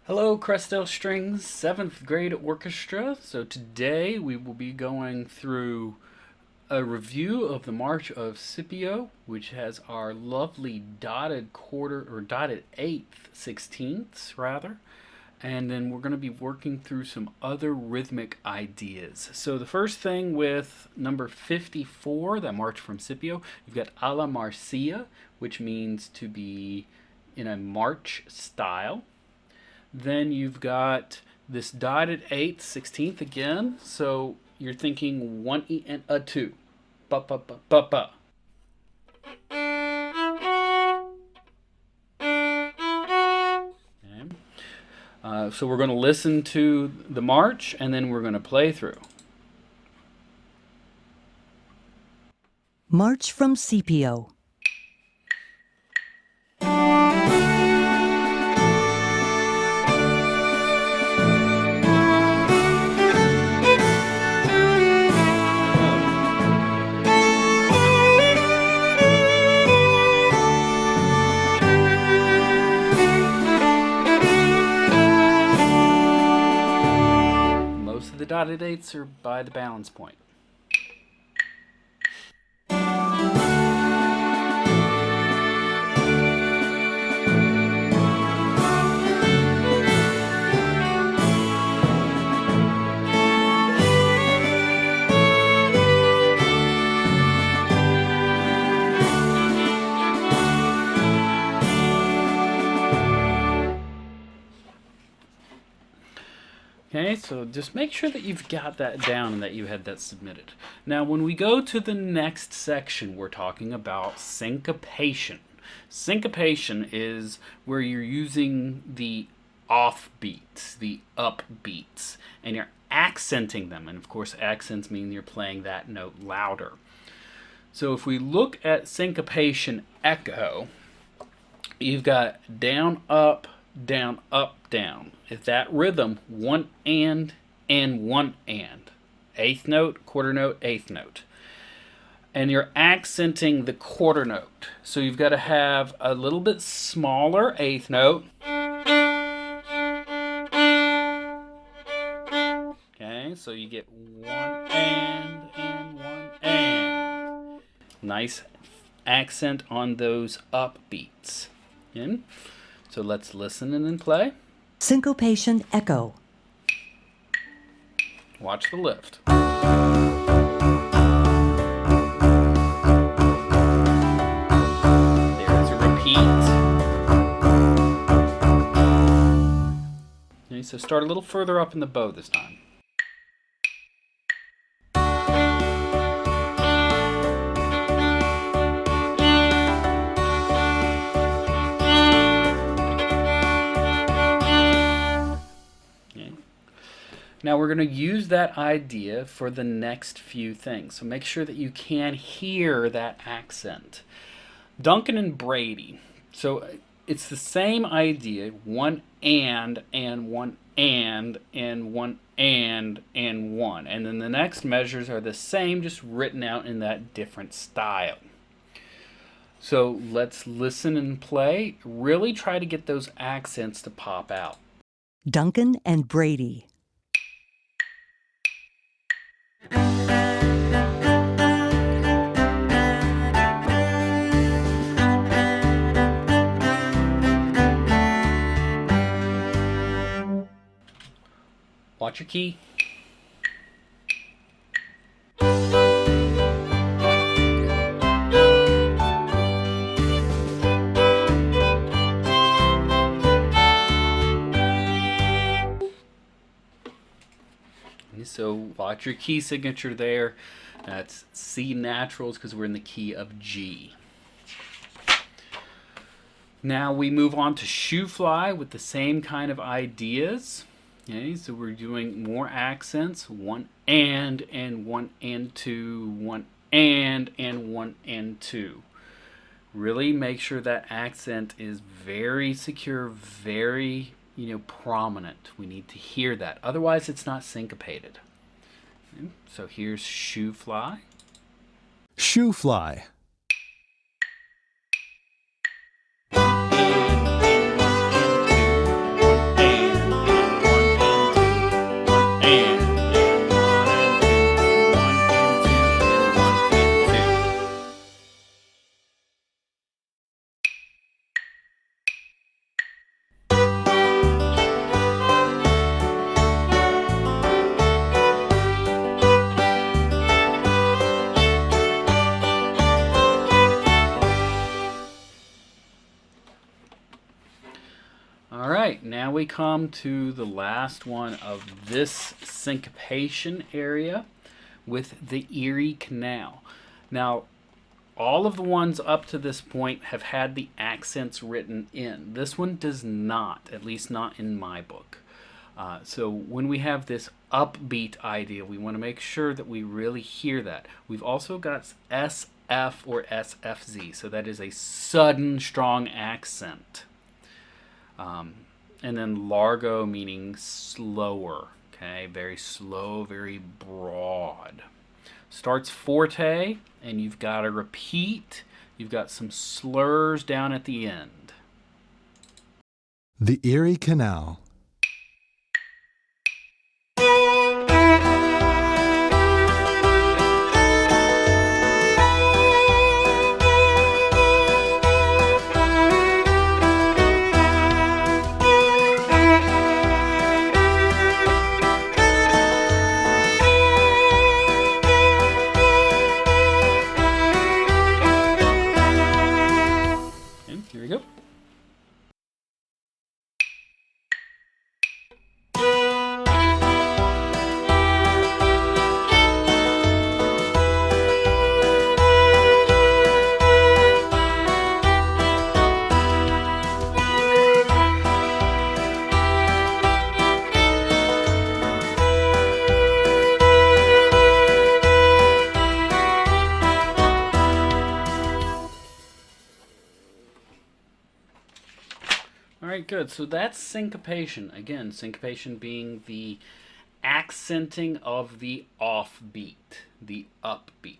Hello, Crestel Strings 7th grade orchestra. So today we will be going through a review of the March of Scipio, which has our lovely dotted quarter or dotted eighth sixteenths rather. And then we're going to be working through some other rhythmic ideas. So the first thing with number 54, that March from Scipio, you've got alla Marcia, which means to be in a march style. Then you've got this dotted eighth, 16th again. So you're thinking 1E and a 2. Ba ba ba ba ba. Okay. So we're going to listen to the march and then we're going to play through. March from Scipio. Most of the dotted eighths are by the balance point. Okay, so just make sure that you've got that down and that you had that submitted. Now, when we go to the next section, we're talking about syncopation. Syncopation is where you're using the off beats, the up beats, and you're accenting them. And of course, accents mean you're playing that note louder. So if we look at Syncopation Echo, you've got down, up, down, up, down. If that rhythm, one and one and. Eighth note, quarter note, eighth note. And you're accenting the quarter note. So you've got to have a little bit smaller eighth note. Okay, so you get one and one and. Nice accent on those up beats. In. So let's listen and then play. Syncopation Echo. Watch the lift. There's a repeat. Okay, so start a little further up in the bow this time. Now we're going to use that idea for the next few things. So make sure that you can hear that accent. Duncan and Brady. So it's the same idea. One and one and one and one. And then the next measures are the same, just written out in that different style. So let's listen and play. Really try to get those accents to pop out. Duncan and Brady. Watch your key. So watch your key signature there. That's C naturals because we're in the key of G. Now we move on to Swoo Fly with the same kind of ideas. Okay, so we're doing more accents. One and one and two. One and one and two. Really make sure that accent is very secure, very prominent. We need to hear that. Otherwise, it's not syncopated. Okay, so here's Swoo Fly. Swoo Fly. And All right, now we come to the last one of this syncopation area with the Erie Canal. Now, all of the ones up to this point have had the accents written in. This one does not, at least not in my book. So when we have this upbeat idea, we want to make sure that we really hear that. We've also got SF or SFZ, so that is a sudden, strong accent. And then largo meaning slower, okay? Very slow, very broad. Starts forte, and you've got a repeat. You've got some slurs down at the end. The Erie Canal. Okay, here we go. All right, good. So that's syncopation. Again, syncopation being the accenting of the offbeat, the upbeat.